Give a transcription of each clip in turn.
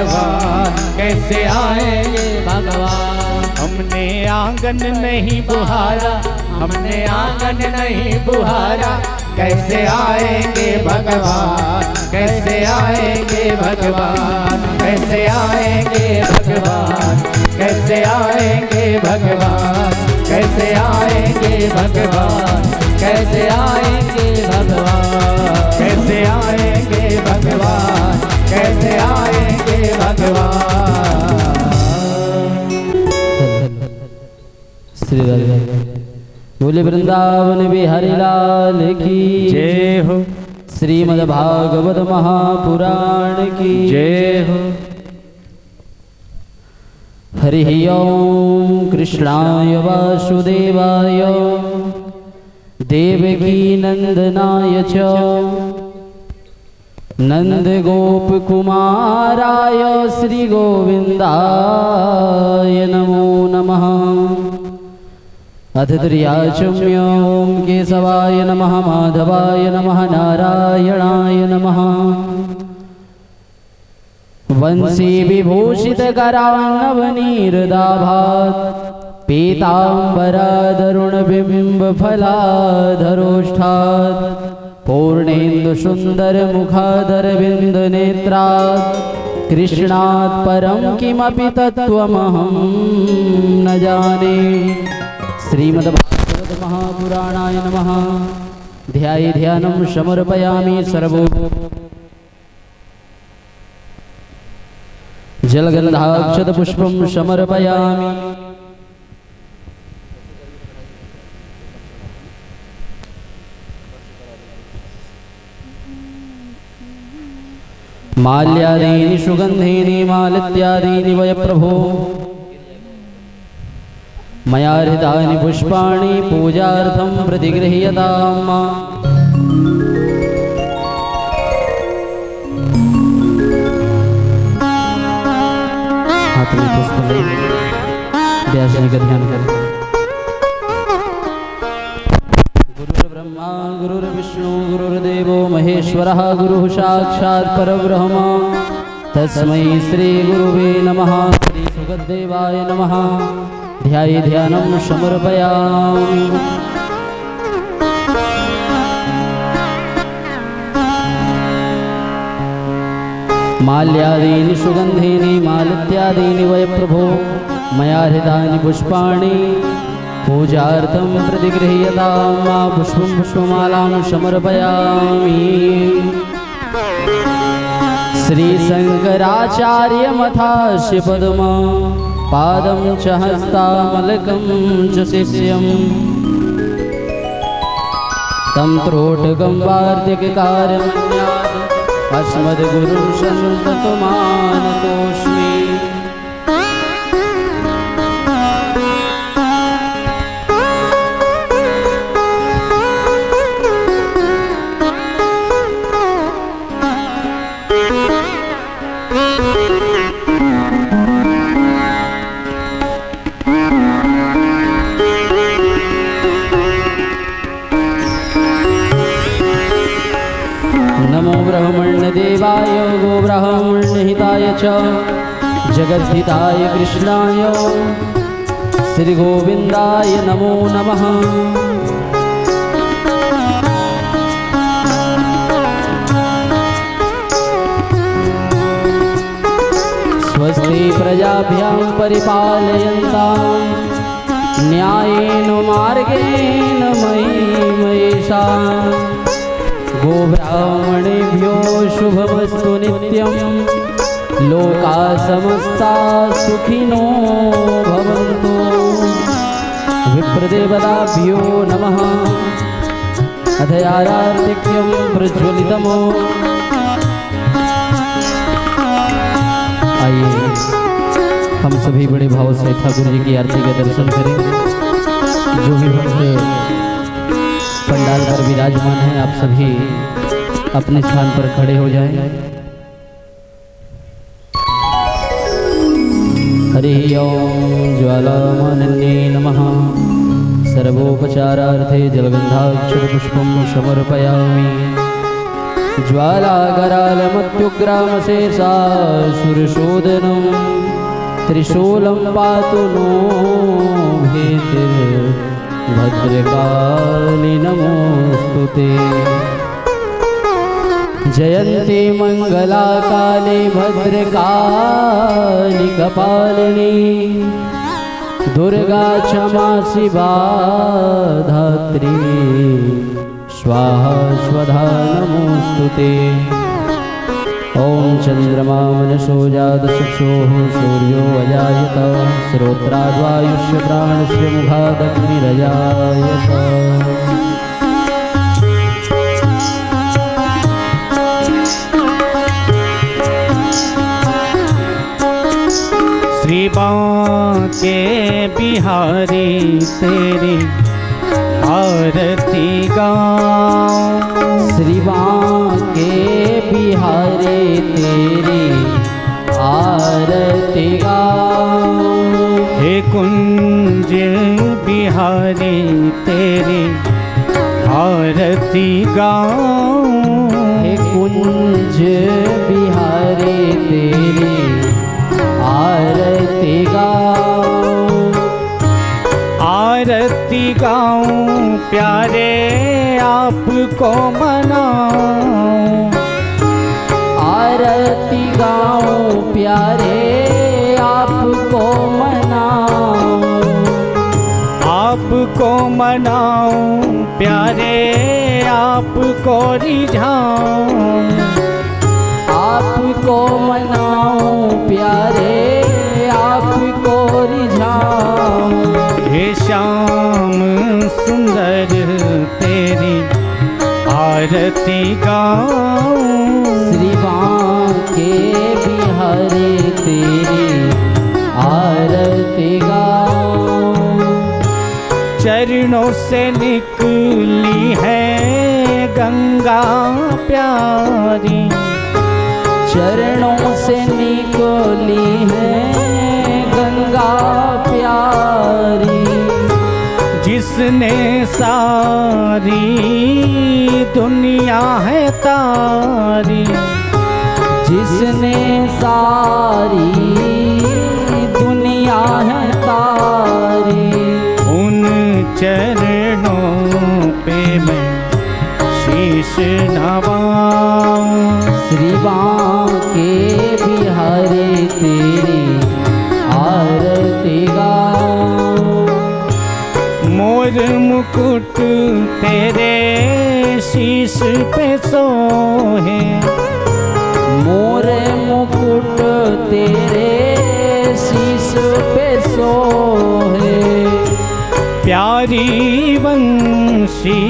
भगवान, कैसे आएंगे भगवान। हमने आंगन नहीं बुहारा, हमने आंगन नहीं बुहारा, कैसे आएंगे भगवान, कैसे आएंगे भगवान, कैसे आएंगे भगवान, कैसे आएंगे भगवान, कैसे आएंगे भगवान, कैसे आएंगे भगवान, कैसे आएंगे भगवान, कैसे आएंगे भगवान। श्री बोले वृंदावन बिहारी लाल की जय हो। श्रीमद् भागवत महापुराण की जय हो। हरि ओम कृष्णाय वासुदेवाय देवकी नंदनाय च नंद गोप कुमाराय श्री गोविंदाय नमो नमः। अथ तुर्याचम्य ओम केशवाय नमः, माधवाय नमः, नारायणाय नमः। वंशी विभूषित करान्नवनीरदाभात् पीताम्बरादरुण बिंब फलाधरोष्ठात् पूर्णेन्दु सुंदर मुखादर बिंद नेत्रात् कृष्णात् परं किमपि तत्त्वमहं न जाने। श्रीमद्भागवत महापुराणाय नमः। ध्याये ध्यानं समर्पयामि सर्वो जलगन्धाक्षतपुष्पं समर्पयामि। माल्यादीनि सुगन्धीनि मालत्यादीनि वै प्रभो मया हृतानि पुष्पाणि पूजार्थं प्रतिगृह्यताम्। हाथ में पुष्प व्यास जी का ध्यान करें। गुरुर्ब्रह्मा गुरुर्विष्णु गुरुर्देवो महेश्वरः गुरुः साक्षात् परब्रह्म तस्मै श्री गुरुवे नमः। श्री सुखदेवाय नमः। ध्याये ध्यानं समर्पयामि। माल्यादीनि सुगन्धीनि मालत्यादीनि वै प्रभो मया हृतानि पुष्पाणि पूजार्थं प्रतिगृह्यताम्। पुष्पं पुष्पमालां समर्पयामि। श्री शङ्कराचार्यमथास्य पद्मा पादं च हस्तामलकं च शिष्यं तं त्रोटकं वार्तिककारमन्यात् अस्मद्गुरुं सन्ततमानतोऽस्मि। नमो ब्रह्मण्यदेवाय गो ब्राह्मण्यहिताय च जगद्धिताय कृष्णाय श्रीगोविन्दाय नमो नमः। स्वस्ति प्रजाभ्यां परिपालयन्तां न्यायेन मार्गेण मयि महेशान्। गोब्राह्मणेभ्यो शुभमस्तु नित्यं लोकाः समस्ताः सुखिनो भवन्तु। विप्रदेवताभ्यो नमः। अथ आरार्तिक्यं प्रज्वलितमो। आइए हम सभी बड़े भाव से ठाकुर जी की आरती का दर्शन करें। जो भी भक्त पंडाल पर विराजमान है आप सभी अपने स्थान पर खड़े हो जाएं। हरि ओम ज्वालामानन्ये नमः। सर्वोपचारार्थे जलगन्धाक्षरपुष्पं समर्पयामि। ज्वालागरालमत्युग्रामशेषासुरशोदनं त्रिशूलं पातु नो भद्रकाली नमोऽस्तु ते। जयन्ती मंगला काली भद्रकाली कपालिनी दुर्गा क्षमा शिवा धात्री स्वाहा स्वधा नमोऽस्तु ते। ओम चंद्रमा मनसो जात चक्षुः सूर्यो अजायत श्रोत्राद्वायुष्य प्राणस्य मुखादग्निरजायत। श्री बांके बिहारी तेरी आरती गाऊं। श्री बांके बिहारी तेरी आरती गाऊं। हे कुंज बिहारी तेरी आरती गाऊं। हे कुंज बिहारी तेरी आरती गाऊं। आरती गाऊं प्यारे आपको मनाऊं। आरती गाऊं प्यारे आपको मनाऊं। आपको मनाऊं प्यारे आपको रिझाऊं। आपको मनाऊं प्यारे आपको रिझाऊं। हे श्याम सुंदर तेरी आरती गाऊं। श्री बांके बिहारी तेरी आरती गाऊं। चरणों से निकली है गंगा प्यारी। चरणों से निकली है गंगा प्यारी। जिसने सारी दुनिया है तारी। जिसने सारी दुनिया है तारी। उन चरणों पे मैं शीश नवाऊं। श्री बांके बिहारी तेरी आरती गाऊं। मोर मुकुट तेरे शीश पे सोहे। मोर मुकुट तेरे शीश पे सोहे। प्यारी वंशी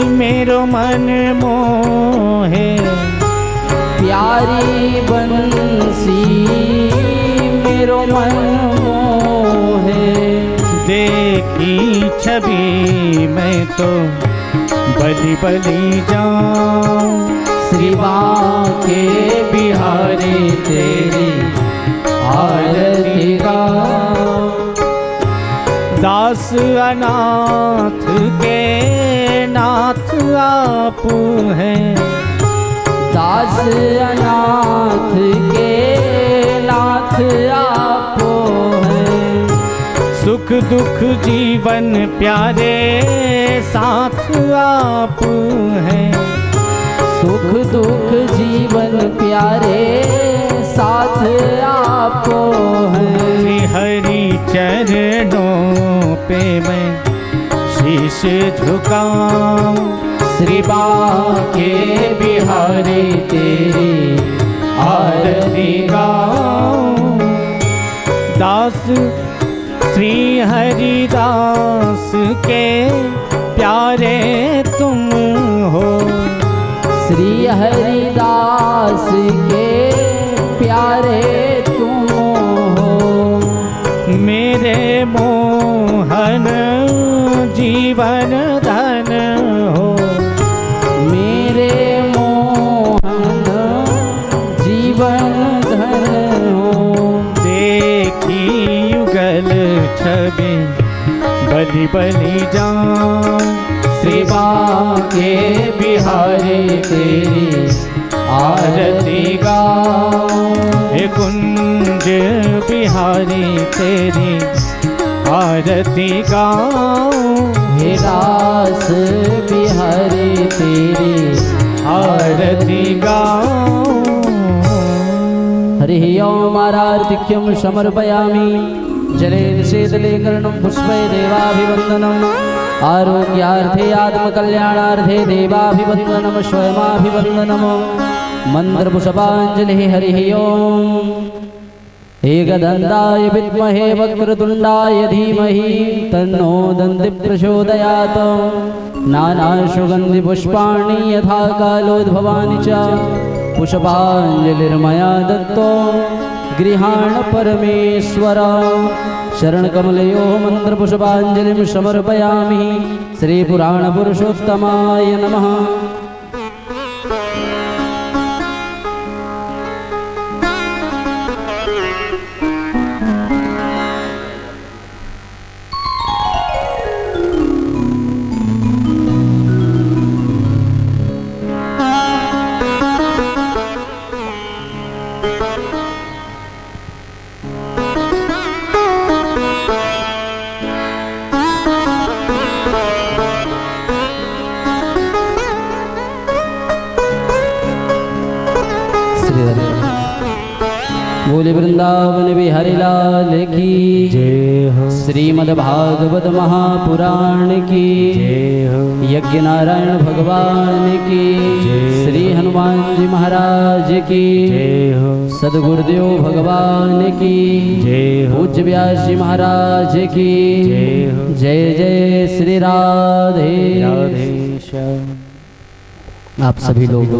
मेरो मन मोहे। प्यारी बंसी मेरो मन मोहे। देखी छवि मैं तो बलि बलि जाऊं। श्री बांके बिहारी तेरी आरती गाऊं। दास अनाथ के नाथ आप हैं। दास अनाथ के नाथ आप हैं। सुख दुख जीवन प्यारे साथ आप हैं। सुख दुख जीवन प्यारे साथ आप हैं। श्री हरि चरणों पे मैं शीश झुकाऊं। श्री बांके बिहारी तेरी आरती गाऊं। दास श्री हरिदास के प्यारे तुम हो। श्री हरिदास के प्यारे तुम हो। मेरे मोहन जीवन धन हो। मेरे मोहन जीवन धन हो। देखी युगल छवि बलि बलि जाऊं। श्री बांके बिहारी तेरी आरती गाऊं। हे कुंज बिहारी तेरी आरती गाऊं। हे रास बिहारी तेरी आरती गाऊं। हरि ओम आरार्तिक्यं समर्पयामि। जलेन शीतले कर्णं पुष्पे देवाभिवन्दनम्। आरोग्यार्थे आत्मकल्याणार्थे देवाभिवन्दनम् स्वयमाभिवन्दनम्। मन्त्रपुष्पाञ्जलिः। हरिः ओम्। एकदन्ताय विद्महे वक्रतुण्डाय धीमहि तन्नो दन्ति प्रचोदयात्। नानासुगन्धिपुष्पाणि यथा कालोद्भवानि च पुष्पाञ्जलिर्मया दत्तो गृहाण परमेश्वर। शरणकमलयोः मन्त्रपुष्पाञ्जलिं समर्पयामि। श्रीपुराणपुरुषोत्तमाय नमः। बोले वृंदावन बिहारी लाल की जय हो। श्रीमद्भागवत महापुराण की जय हो। यज्ञ नारायण भगवान की जय। श्री हनुमान जी महाराज की जय हो। सदगुरुदेव भगवान की जय हो। पूज्य व्यास जी महाराज की जय हो। जय जय श्री राधे राधेश्याम। आप सभी लोग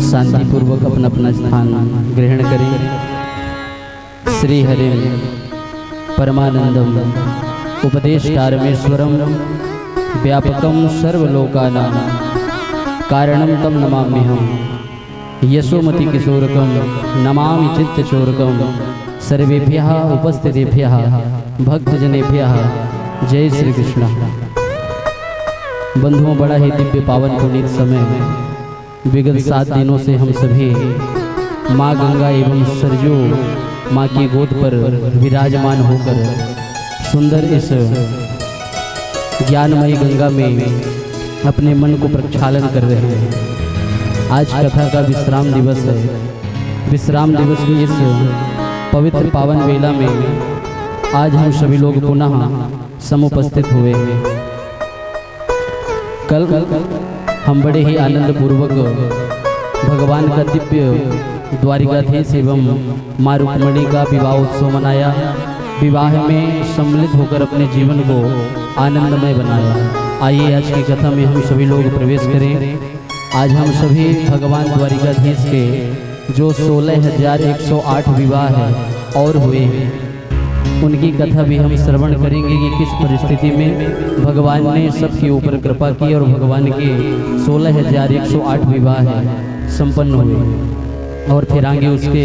शांति पूर्वक अपना अपना स्थान ग्रहण करें। श्री हरि परमानंदम उपदेष्टारमेश्वरम व्यापकम सर्वलोकानां कारणम तम नमाम्यहम्। यशोमति किशोरकम नमामि चित्तचोरकम। सर्वेभ्यः उपस्थितेभ्यः भक्तजनेभ्यः जय श्री कृष्ण। बंधुओं, बड़ा ही दिव्य पावन पुनीत समय विगत 7 दिनों से हम सभी माँ गंगा एवं सरजू माँ की गोद पर विराजमान होकर सुंदर इस ज्ञानमयी गंगा में अपने मन को प्रक्षालन कर रहे हैं। आज कथा का विश्राम दिवस है। विश्राम दिवस की इस पवित्र पावन वेला में आज हम सभी लोग पुनः समुपस्थित हुए हैं। कल हम बड़े ही आनंद पूर्वक भगवान का दिव्य द्वारिकाधीश एवं माँ रुक्मिणी का विवाह उत्सव मनाया। विवाह में सम्मिलित होकर अपने जीवन को आनंदमय बनाया। आइए आज की कथा में हम सभी लोग प्रवेश करें। आज हम सभी भगवान द्वारिकाधीश के जो 16,108 विवाह है और हुए हैं उनकी कथा भी हम श्रवण करेंगे कि किस परिस्थिति में भगवान ने सबके ऊपर कृपा की और भगवान के 16,108 विवाह संपन्न हुए। और फिर आगे उसके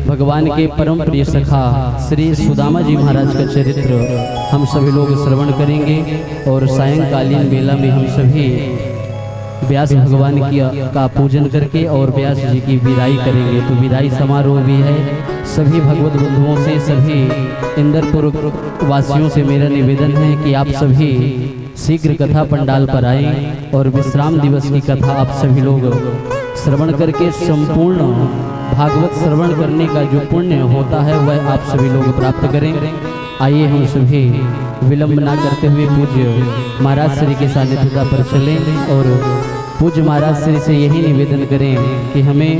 भगवान के परम प्रिय सखा श्री सुदामा जी महाराज का चरित्र हम सभी लोग श्रवण करेंगे। और सायंकालीन वेला में हम सभी व्यास भगवान की का पूजन करके और व्यास जी की विदाई करेंगे। तो विदाई समारोह भी है। सभी भगवत बंधुओं से, सभी इंदरपुर वासियों से मेरा निवेदन है कि आप सभी शीघ्र कथा पंडाल पर आएं और विश्राम दिवस की कथा आप सभी लोग श्रवण करके संपूर्ण भागवत श्रवण करने का जो पुण्य होता है वह आप सभी लोग प्राप्त करें। आइए हम सभी विलंब ना करते हुए पूज्य महाराज श्री के सानिध्यता पर चलें और पूज्य महाराज श्री से यही निवेदन करें कि हमें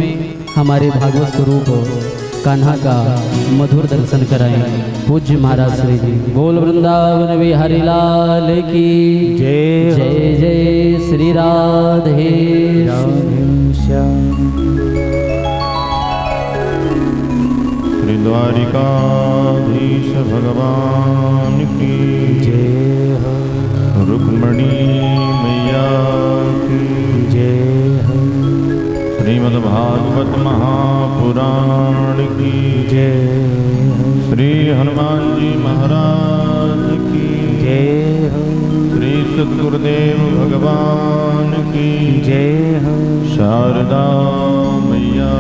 हमारे भागवत स्वरूप कान्हा का मधुर दर्शन कराएं। पूज्य महाराज श्री जी। बोल वृंदावन बिहारी लाल की जय हो। जय जय श्री राधे राधेश्याम। श्री द्वारिकाधीश भगवान की जय हो। रुक्मिणी मैया की जय हो। श्रीमद्भागवत महापुराण की जय हो। श्री हनुमान जी महाराज की जय हो। श्री सद्गुरुदेव भगवान की जय हो। शारदा मैया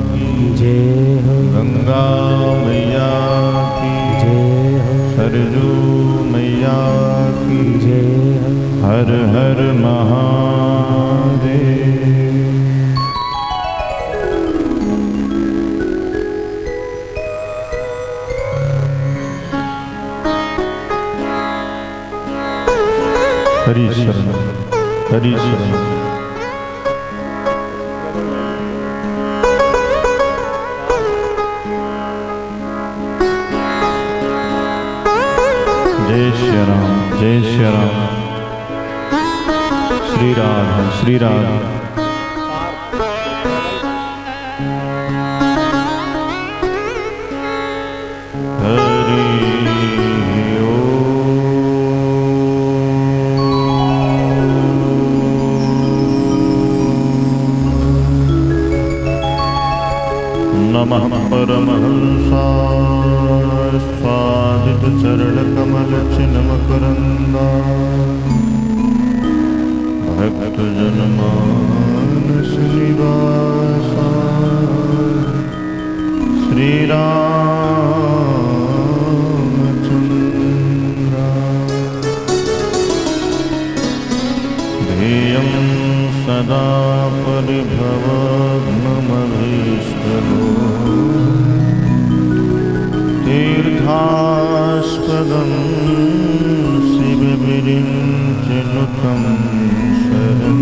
की जय हो। गंगा मैया की जय हो। सरजू मैया की जय हो। हर हर महादेव। हरि शरण हरि शरण। जय श्री राम जय श्री राम। श्री राम श्री राम। नमः परमहंसाय स्वादित चरण कमल चिन्मकरंदा भक्त जन मानस निवासा श्री रामचंद्र। ध्येयं सदा परिभवग्नमभीष्टदो तीर्थास्पदं शिवविरिञ्चिनुतं शरणं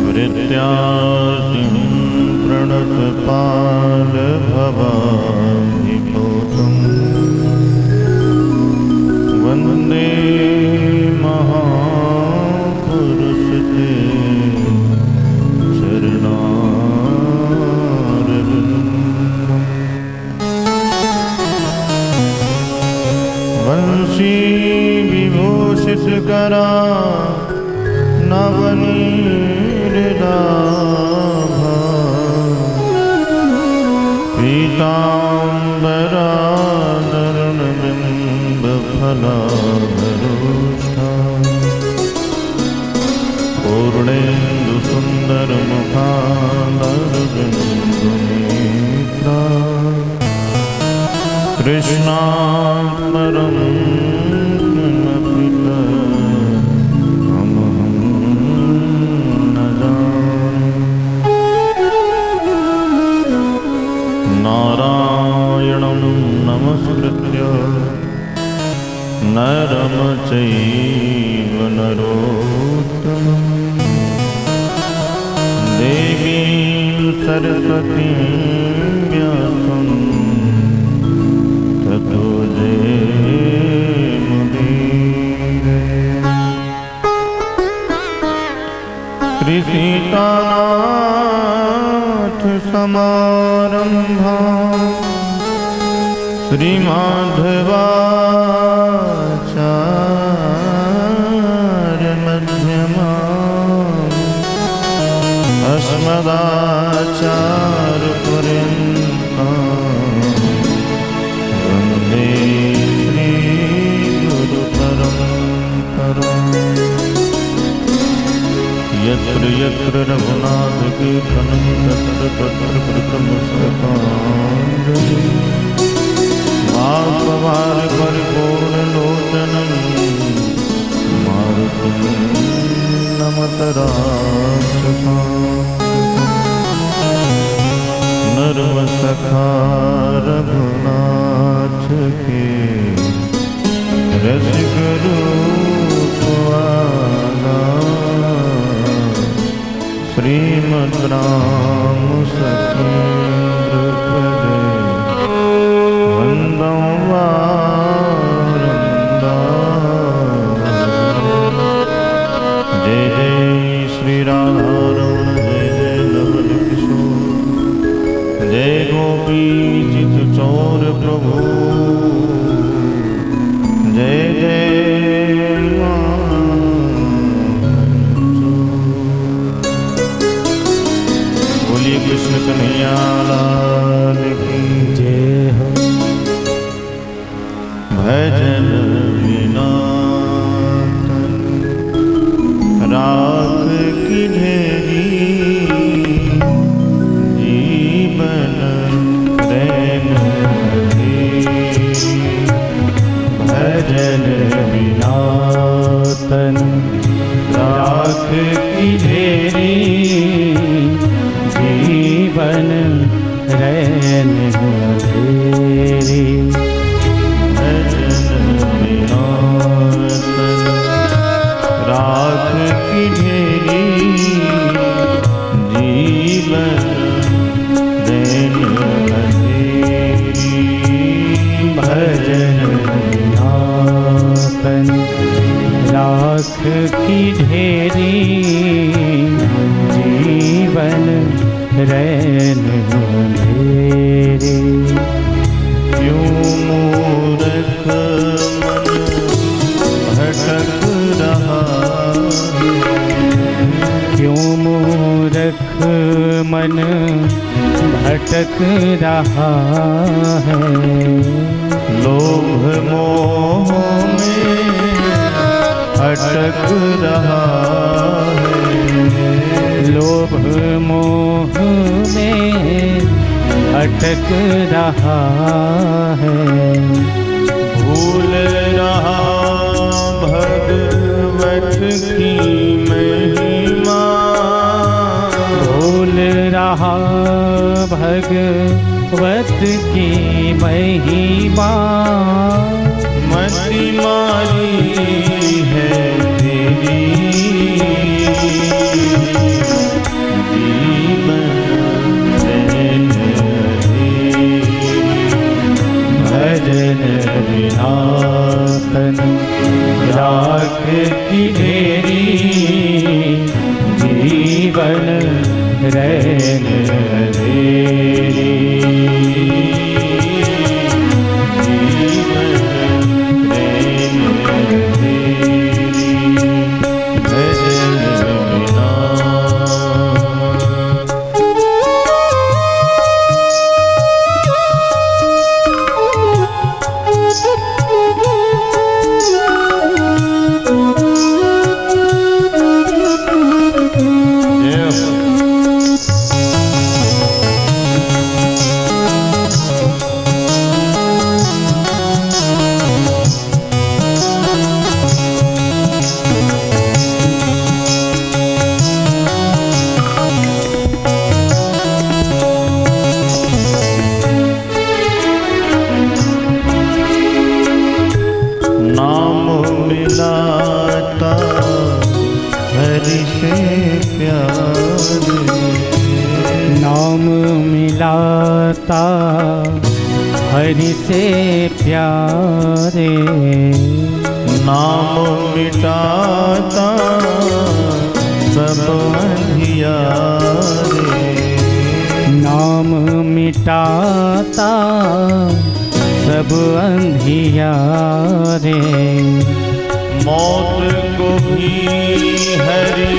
वृत्यार्तिं प्रणतपालभवाब्धिपोतं वन्दे महापुरुषते चरणारविन्दम्। वंशी विभूषित करा नवनीरदाभा पीताम्बरादरुणबिम्बफलाधरोष्ठा पूर्णेन्दु सुंदर मुखान्दरबिन्दुनेत्रा कृष्णात्मरं अमहं न जाने। नारायणं नमस्कृत्य नरं चैव नरोत्तमं देवीं सरस्वतीं व्यासं ततो जयमुदीरये। श्री सीतानाथ समारंभां श्री माधवाचार्य मध्यमाम् अस्मदाचार्यपर्यन्तां वन्दे श्रीगुरुपरम्पराम्। यत्र यत्र रघुनाथकीर्तनं तत्र तत्र कृतमस्तकाञ्जलिः। बाष्पवारि परिपूर्णलोचनं मारुतिं नमत राक्षसाम्। नर्मसखा रघुनाथ के रसिक रूप आला श्रीमद् राम सखी नृपदे वंदं वारंदारं। जय जय श्री राधारमण जय जय नवल किशोर जय गोपी चित चौर प्रभु जय जय बोलिए कृष्ण कन्हैया लाल की जय हो। भज भजन बिना राख की ढेरी जीवन रैन भजन बिना तन राख की ढेरी जीवन रैन अंधेरी भजन बिना तन राख की ढेरी जीवन रैन अंधेरी भजन बिना तन राख की ढेरी जीवन रैन अंधेरी क्यों मूर्ख मन भटक रहा क्यों मूर्ख मन भटक रहा है लोभ मोह में अटक रहा है लोभ मोह में अटक रहा है भूल रहा भगवत की महिमा भूल रहा भगवत की महिमा मति मारी है तेरी जीवन रैन भजन बिना तन राख की ढेरी जीवन रैन अंधेरी नाम मिलाता हरि से प्यार नाम मिलाता हरि से प्यारे नाम मिटाता सब अंधियारे नाम मिटाता सब अंधियारे मौत को भी हरि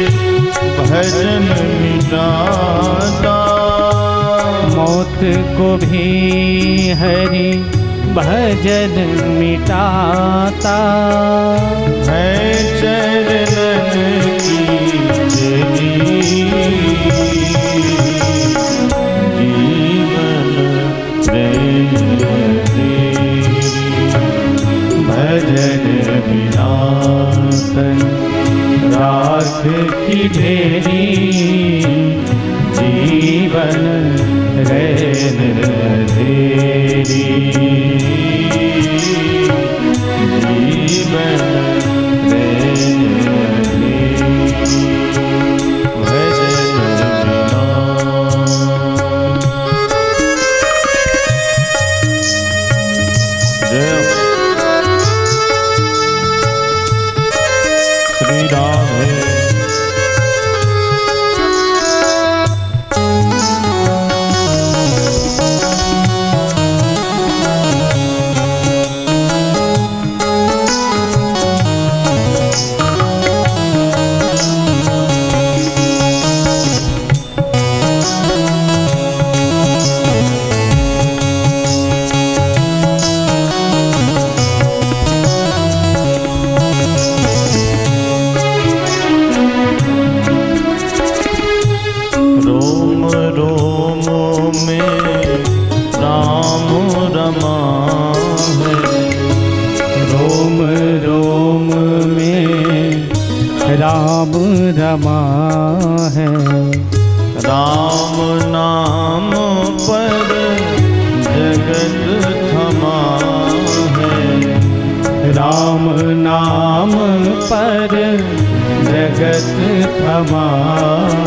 भजन मिटाता मौत को भी हरि भजन मिटाता है चरणन की चली जीवन रैन भजन बिना तन राख की ढेरी जीवन रैन अंधेरी जीवन रैन भजन बिना जय श्री राधे रमा है। राम नाम पर जगत थमा है। राम नाम पर जगत थमा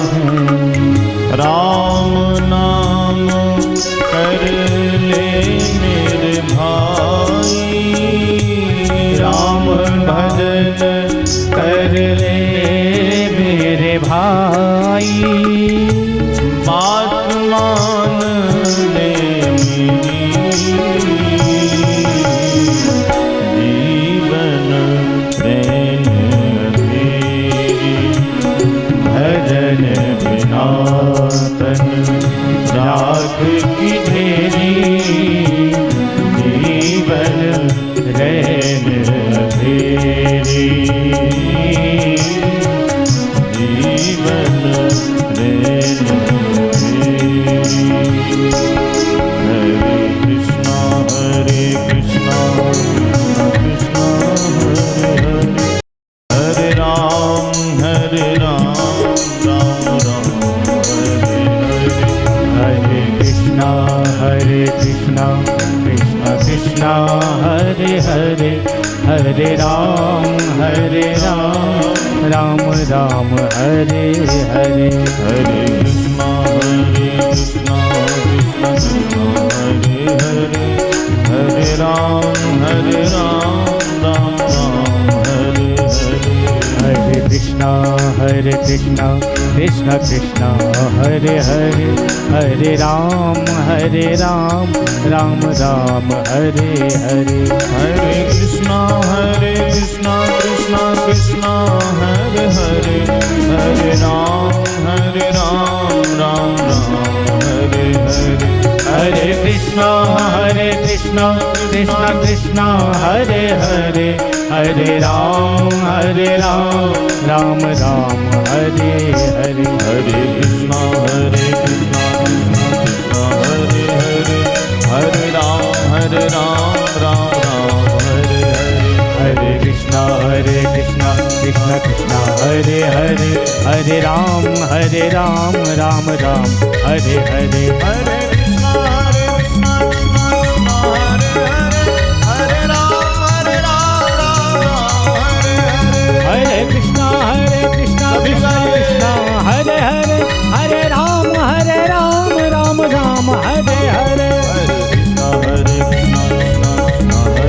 है। राम नाम कर ले मेरे भाई। राम भजन कर ले मेरे भाई। बात मान ले मेरी। जीवन प्रेम तेरी। भजन बिना तन राख की ढेरी। जीवन रैन तेरी। जीवन प्रेम तेरी। हरे कृष्णा कृष्णा कृष्णा हरे हरे। हरे राम राम राम हरे हरे। हरे कृष्णा कृष्णा कृष्णा हरे हरे। हरे राम राम राम हरे हरे। हरे कृष्णा कृष्णा कृष्णा हरे हरे। हरे राम राम राम हरे हरे। हरे कृष्णा कृष्णा कृष्णा हरे हरे। हरे राम राम राम हरे हरे। हरे कृष्णा कृष्णा कृष्णा हरे हरे। हरे राम राम राम हरे हरे। हरे कृष्णा कृष्णा कृष्णा हरे हरे। हरे राम राम राम हरे हरे। हरे कृष्णा कृष्णा कृष्णा हरे हरे। हरे राम राम राम हरे हरे। हरे कृष्णा कृष्णा हरे हरे। हरे राम राम राम हरे हरे। हरे कृष्णा कृष्णा कृष्णा हरे हरे। हरे राम राम हरे हरे। हरे कृष्णा कृष्णा कृष्णा हरे हरे। हरे राम राम राम हरे हरे। हरे कृष्णा कृष्णा कृष्णा हरे हरे।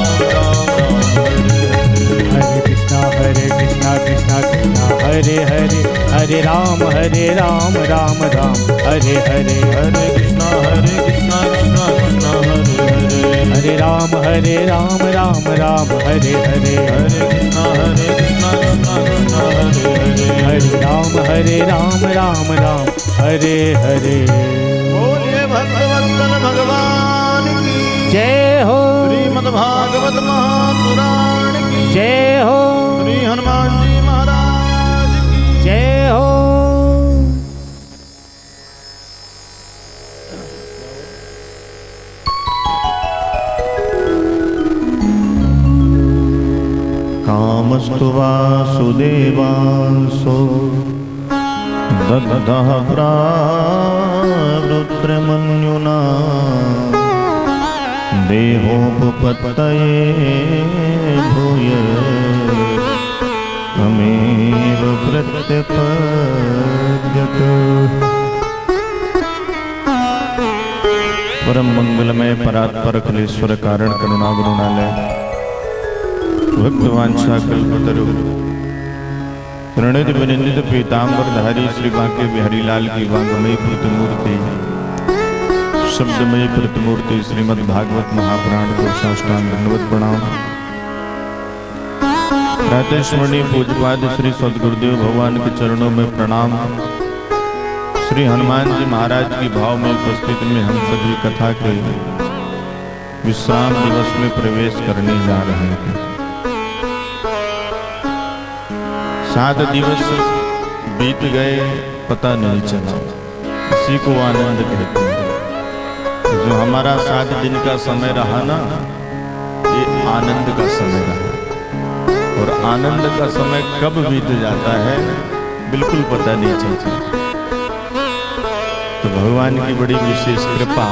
हरे राम राम हरे हरे। हरे कृष्णा कृष्णा कृष्णा हरे हरे। हरे राम राम राम हरे हरे। हरे कृष्णा कृष्णा कृष्णा हरे हरे। हरे राम राम राम हरे हरे। हरे कृष्णा कृष्णा कृष्णा हरे हरे। हरे राम राम राम हरे हरे। बोलिए भगवंतन भगवान की जय हो। श्रीमद् भागवत महापुराण की जय हो। श्री हनुमान जी महाराज की जय हो। कामस्तु वासुदेवांसो दग्धः प्रावृत्रमन्युना देहोपपत्तये भूय तमेव प्रत्यपद्यत। परम मंगलमय परात्पर अखिलेश्वर कारण करुणा गुरुणालय भक्तवांछा कल्पतरु प्रणित विनिंदित पीतांबरधारी श्री बांके बिहारी लाल की वांगमयी प्रतिमूर्ति शब्दमयी प्रतिमूर्ति श्रीमद् भागवत महापुराण को साष्टांग दंडवत प्रणाम। प्रातः स्मरणीय पूज्यपाद श्री सद्गुरुदेव भगवान के चरणों में प्रणाम। श्री हनुमान जी महाराज की भाव में उपस्थिति में हम सभी कथा के विश्राम दिवस में प्रवेश करने जा रहे हैं। 7 दिवस बीत गए पता नहीं चला, इसी को आनंद कहते हैं। जो हमारा 7 दिन का समय रहा ना, ये आनंद का समय रहा। और आनंद का समय कब बीत जाता है बिल्कुल पता नहीं चलता। तो भगवान की बड़ी विशेष कृपा,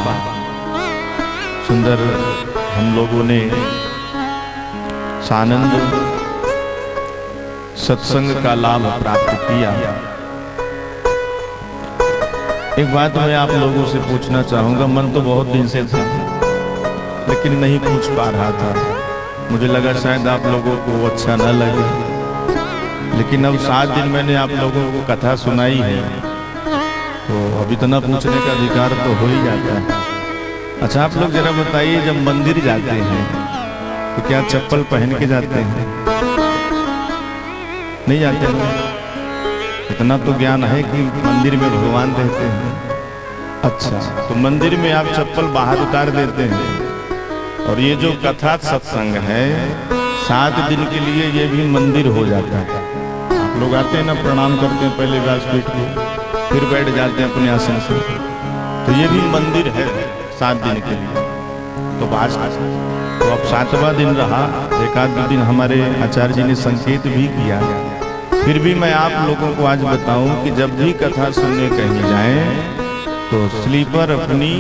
सुंदर हम लोगों ने सानंद सत्संग का लाभ प्राप्त किया। एक बात मैं आप लोगों से पूछना चाहूंगा, मन तो बहुत दिन से था लेकिन नहीं पूछ पा रहा था। मुझे लगा शायद आप लोगों को अच्छा न लगे, लेकिन अब 7 दिन मैंने आप लोगों को कथा सुनाई है तो अब इतना पूछने का अधिकार तो हो ही जाता है। अच्छा आप लोग जरा बताइए, जब मंदिर जाते हैं तो क्या चप्पल पहन के जाते हैं? नहीं जाते हैं। इतना तो ज्ञान है कि मंदिर में भगवान रहते हैं। अच्छा, तो मंदिर में आप चप्पल बाहर उतार देते हैं। और ये जो कथा सत्संग है 7 दिन के लिए ये भी मंदिर हो जाता है। आप लोग आते हैं ना, प्रणाम करते हैं पहले व्यासपीठ को, फिर बैठ जाते हैं अपने आसन से, तो ये भी मंदिर है 7 दिन के लिए। तो अब 7वां दिन रहा, एक आध दिन हमारे आचार्य जी ने संकेत भी किया। फिर भी मैं आप लोगों को आज बताऊं कि जब भी कथा सुनने कहीं जाएं तो स्लीपर अपनी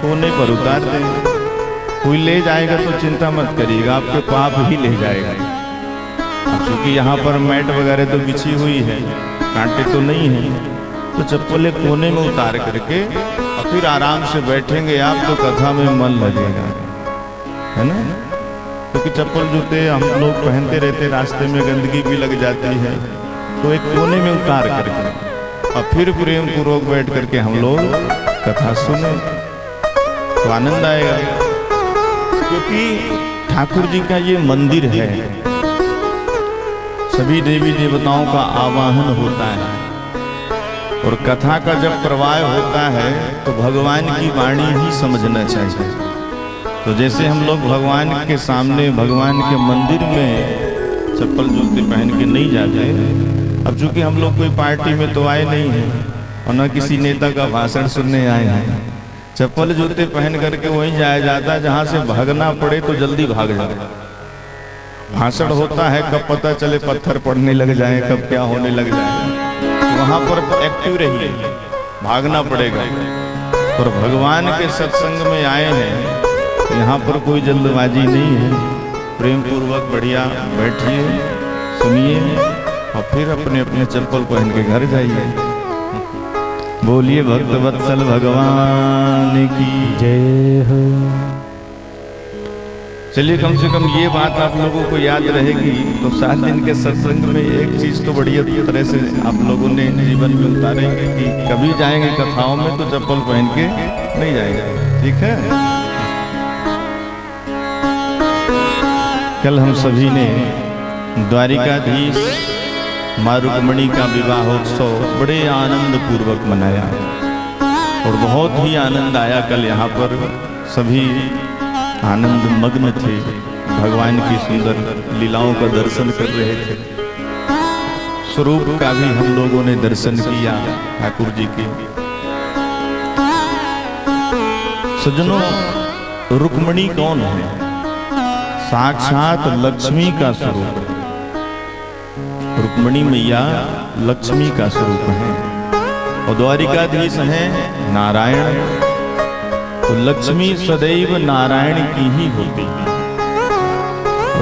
कोने पर उतार दें। कोई ले जाएगा तो चिंता मत करिएगा, आपके पाप ही ले जाएगा। क्योंकि यहाँ पर मैट वगैरह तो बिछी हुई है, कांटे तो नहीं है, तो चप्पलें कोने में उतार करके और फिर आराम से बैठेंगे आप तो कथा में मन लगेगा, है ना। क्योंकि चप्पल जूते हम लोग पहनते रहते, रास्ते में गंदगी भी लग जाती है, तो एक कोने में उतार करके और फिर प्रेम पूर्वक बैठ करके हम लोग कथा सुने तो आनंद आएगा। क्योंकि ठाकुर जी का ये मंदिर है, सभी देवी देवताओं का आवाहन होता है और कथा का जब प्रवाह होता है तो भगवान की वाणी ही समझना चाहिए। तो जैसे हम लोग भगवान के सामने, भगवान के मंदिर में चप्पल जूते पहन के नहीं जाते। अब चूंकि हम लोग कोई पार्टी में तो आए नहीं हैं और न किसी नेता का भाषण सुनने आए हैं, चप्पल जूते पहन करके वहीं जाया जाता है जहां से भागना पड़े तो जल्दी भाग जाए। भाषण होता है, कब पता चले पत्थर पड़ने लग जाए, कब क्या होने लग जाए, वहां पर एक्टिव रहिए, भागना पड़ेगा। और भगवान के सत्संग में आए हैं, यहाँ पर कोई जल्दबाजी नहीं है, प्रेम पूर्वक बढ़िया बैठिए, सुनिए और फिर अपने अपने चप्पल पहन के घर जाइए। बोलिए भक्त वत्सल भगवान की जय हो। चलिए कम से कम ये बात आप लोगों को याद रहेगी। तो 7 दिन के सत्संग में एक चीज तो बढ़िया तरह से आप लोगों ने जीवन में उतारेंगे कि कभी जाएंगे कथाओं में तो चप्पल पहन के नहीं जाएंगे, ठीक है। कल हम सभी ने द्वारिकाधीश मां रुक्मिणी का विवाहोत्सव बड़े आनंद पूर्वक मनाया और बहुत ही आनंद आया। कल यहाँ पर सभी आनंद मग्न थे, भगवान की सुंदर लीलाओं का दर्शन कर रहे थे। स्वरूप का भी हम लोगों ने दर्शन किया ठाकुर जी के। सज्जनों, रुक्मिणी कौन है? साक्षात लक्ष्मी का स्वरूप है। रुक्मिणी मैया लक्ष्मी का स्वरूप है और द्वारिकाधीश हैं नारायण। तो लक्ष्मी सदैव नारायण की ही होती है।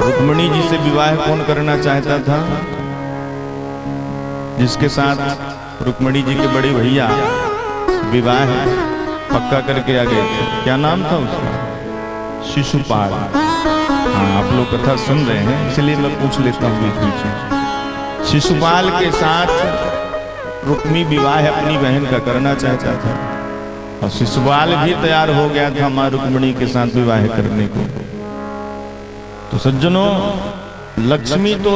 रुक्मिणी जी से विवाह कौन करना चाहता था? जिसके साथ रुक्मिणी जी के बड़े भैया विवाह पक्का करके आ गए थे, क्या नाम था उसका? शिशुपाल। हाँ, आप लोग कथा सुन रहे हैं इसलिए मैं पूछ लेता हूँ बीच बीच में। शिशुपाल के साथ रुक्मी विवाह अपनी बहन का करना चाहता था और शिशुपाल भी तैयार हो गया था मां रुक्मिणी के साथ विवाह करने को। तो सज्जनों, लक्ष्मी तो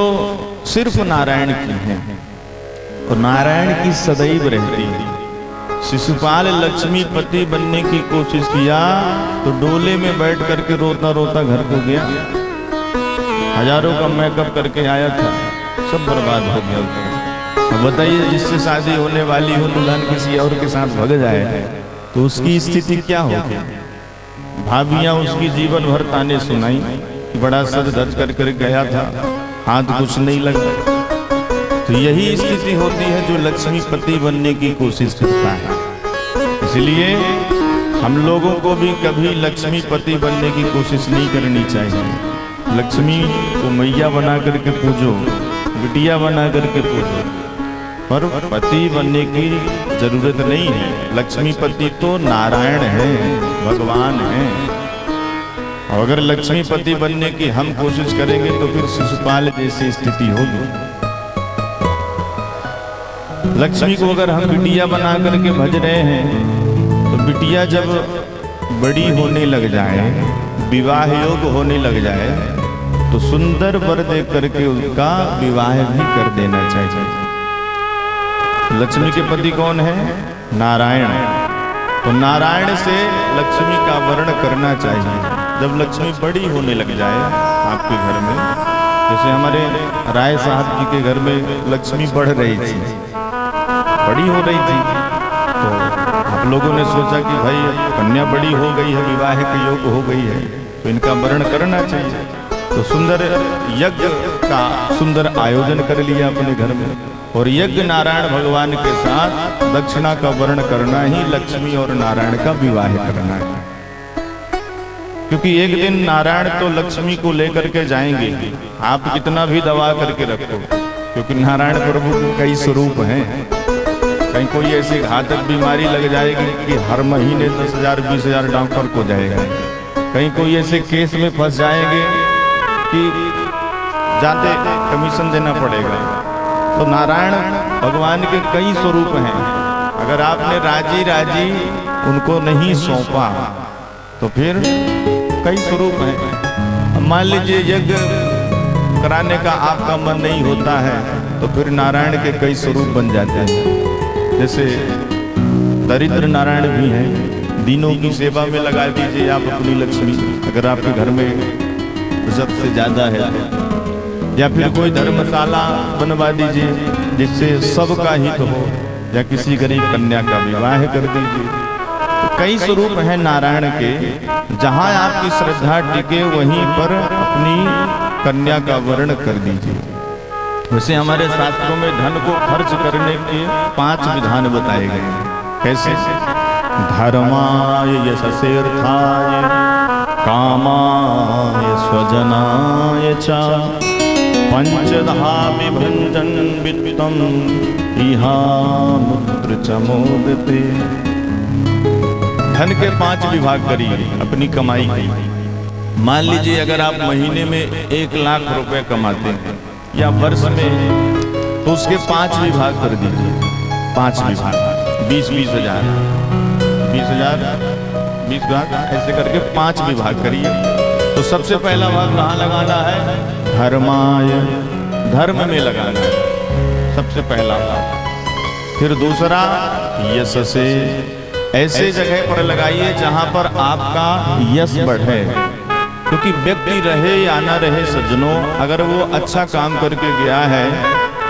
सिर्फ नारायण की है और नारायण की सदैव रहती है। शिशुपाल लक्ष्मी पति बनने की कोशिश किया तो डोले में बैठ करके रोता रोता घर को गया। हजारों का मेकअप करके आया था, सब बर्बाद हो गया उसका। अब बताइए, जिससे शादी होने वाली हो दुल्हन किसी और के साथ भग जाए तो उसकी स्थिति क्या होगी? भाभियां उसकी जीवन भर ताने सुनाई, बड़ा सज धज कर गया था हाथ कुछ नहीं लगता। तो यही स्थिति होती है जो लक्ष्मीपति बनने की कोशिश करता है। इसलिए हम लोगों को भी कभी लक्ष्मीपति बनने की कोशिश नहीं करनी चाहिए। लक्ष्मी को मैया बना करके पूजो, बिटिया बना करके पूजो, पर पति बनने की जरूरत नहीं है। लक्ष्मीपति तो नारायण है, भगवान है। और अगर लक्ष्मीपति बनने की हम कोशिश करेंगे तो फिर शिशुपाल जैसी स्थिति होगी। लक्ष्मी को अगर हम बिटिया बना करके भज रहे हैं तो बिटिया जब बड़ी होने लग जाए, विवाह योग्य होने लग जाए, तो सुंदर वर देख करके उनका विवाह भी कर देना चाहिए। लक्ष्मी के पति कौन है? नारायण। तो नारायण से लक्ष्मी का वर्ण करना चाहिए। जब लक्ष्मी बड़ी होने लग जाए आपके घर में, जैसे हमारे राय साहब जी के घर में लक्ष्मी बढ़ रही थी, बड़ी हो रही थी, तो आप लोगों ने सोचा कि भाई कन्या बड़ी हो गई है, विवाह के योग्य हो गई है, तो इनका वर्ण करना चाहिए। तो सुंदर यज्ञ का सुंदर आयोजन कर लिया अपने घर में, और यज्ञ नारायण भगवान के साथ दक्षिणा का वर्ण करना ही लक्ष्मी और नारायण का विवाह करना है। क्योंकि एक दिन नारायण तो लक्ष्मी को लेकर के जाएंगे, आप कितना भी दबा करके रखो, क्योंकि नारायण प्रभु के कई स्वरूप हैं। कहीं कोई ऐसी घातक बीमारी लग जाएगी कि हर महीने 10,000 20,000 डॉक्टर को जाएगा। कहीं कोई ऐसे केस में फंस जाएंगे कि जाते कमीशन देना पड़ेगा। तो नारायण भगवान के कई स्वरूप हैं। अगर आपने राजी राजी उनको नहीं सौंपा तो फिर कई स्वरूप हैं। मान लीजिए यज्ञ कराने का आपका मन नहीं होता है तो फिर नारायण के कई स्वरूप बन जाते हैं। जैसे दरिद्र नारायण भी हैं, दीनों की सेवा में लगा दीजिए आप अपनी लक्ष्मी, अगर आपके घर में सबसे ज्यादा है। या फिर कोई धर्मशाला बनवा दीजिए जिससे सबका हित हो, या किसी गरीब कन्या का विवाह कर दीजिए। तो कई स्वरूप हैं नारायण के, जहां आपकी श्रद्धा टिके वहीं पर अपनी कन्या का वर्ण कर दीजिए। वैसे हमारे शास्त्रों में धन को खर्च करने के 5 विधान बताए गए हैं। कैसे? धर्माय यशसेर्थाय कामाय स्वजनाय च पंचधा विभंजन वित्तम इहा मुत्र च मोदते। धन के 5 विभाग करिए अपनी कमाई की। मान लीजिए अगर आप महीने में 1 लाख रुपए कमाते हैं या वर्ष में, तो उसके 5 विभाग कर दीजिए। 5 विभाग 20-20 हजार 20 भाग ऐसे करके 5 विभाग करिए। तो सबसे पहला भाग कहाँ लगाना है? धर्माय, धर्म में लगाना है सबसे पहला भाग। फिर दूसरा यश से, ऐसे जगह पर लगाइए जहां पर आपका यश बढ़े। क्योंकि व्यक्ति रहे या ना रहे सज्जनों, अगर वो अच्छा काम करके गया है,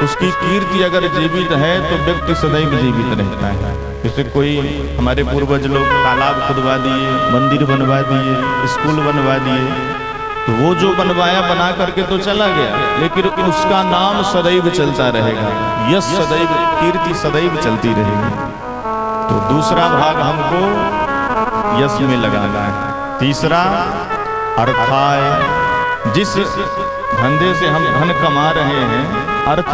उसकी कीर्ति अगर जीवित है तो व्यक्ति सदैव जीवित रहता है। जैसे कोई हमारे पूर्वज लोग तालाब खुदवा दिए, मंदिर बनवा दिए, स्कूल बनवा दिए, तो वो जो बनवाया बना करके तो चला गया, लेकिन उसका नाम सदैव चलता रहेगा, यश सदैव, कीर्ति सदैव चलती रहेगी। तो दूसरा भाग हमको यश में लगाना है। तीसरा अर्थाय, जिस धंधे से हम धन कमा रहे हैं, अर्थ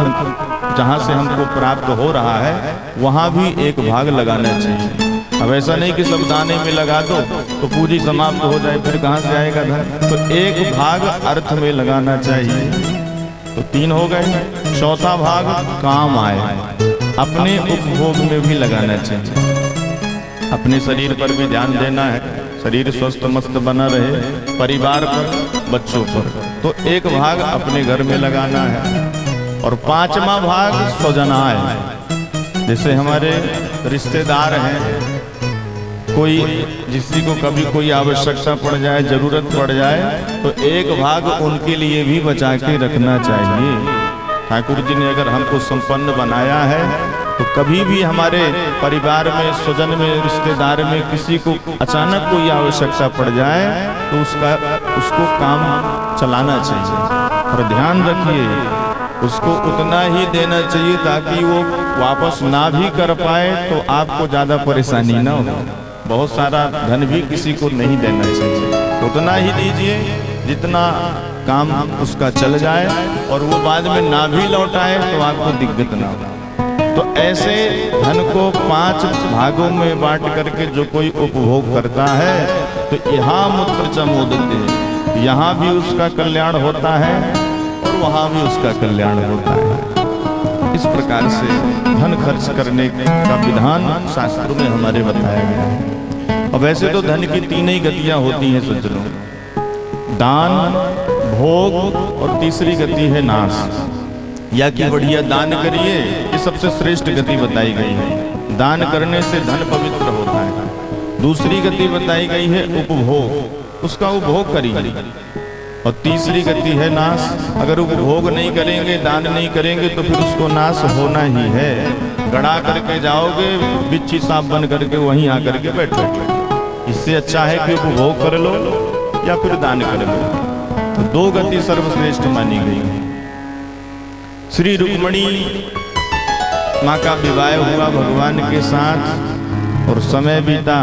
जहाँ से हमको प्राप्त हो रहा है, वहाँ भी एक भाग लगाना चाहिए। अब ऐसा नहीं कि सब दाने में लगा दो तो पूंजी समाप्त हो जाए, फिर कहाँ से आएगा धन। तो एक भाग अर्थ में लगाना चाहिए। तो 3 हो गए। चौथा भाग काम आए, अपने उपभोग में भी लगाना चाहिए। अपने शरीर पर भी ध्यान देना है, शरीर स्वस्थ मस्त बना रहे, परिवार पर, बच्चों पर। तो एक भाग अपने घर में लगाना है। और 5वां भाग स्वजनाय, जैसे हमारे रिश्तेदार हैं, कोई जिसकी को कभी कोई आवश्यकता पड़ जाए, जरूरत पड़ जाए, तो एक भाग उनके लिए भी बचा के रखना चाहिए। ठाकुर जी ने अगर हमको संपन्न बनाया है तो कभी भी हमारे परिवार में, स्वजन में, रिश्तेदार में किसी को अचानक कोई आवश्यकता पड़ जाए तो उसको काम चलाना चाहिए। और ध्यान रखिए उसको उतना ही देना चाहिए ताकि वो वापस ना भी कर पाए तो आपको ज्यादा परेशानी ना हो। बहुत सारा धन भी किसी को नहीं देना चाहिए, उतना ही दीजिए जितना काम उसका चल जाए और वो बाद में ना भी लौटाए तो आपको दिक्कत ना हो। तो ऐसे धन को 5 भागों में बांट करके जो कोई उपभोग करता है तो यहाँ मूत्र चमोदते, यहाँ भी उसका कल्याण होता है और वहाँ भी उसका कल्याण होता है। इस प्रकार से धन खर्च करने का विधान शास्त्रों में हमारे बताया गया है। और वैसे तो धन की 3 ही गतियां होती हैं सज्जनों, दान, भोग और तीसरी गति है नाश। या कि बढ़िया दान करिए, ये सबसे श्रेष्ठ गति बताई गई है। दान करने से धन पवित्र होता है। दूसरी गति बताई गई है उपभोग, उसका उपभोग करिए। और तीसरी गति है नाश। अगर उपभोग नहीं करेंगे, दान नहीं करेंगे तो फिर उसको नाश होना ही है। गड़ा करके जाओगे, बिच्छी सांप बन करके वहीं आकर के बैठोगे। इससे अच्छा है कि उपभोग कर लो या फिर दान कर लो। तो 2 गति सर्वश्रेष्ठ मानी गई है। श्री रुक्मणी माँ का विवाह हुआ भगवान के साथ और समय बीता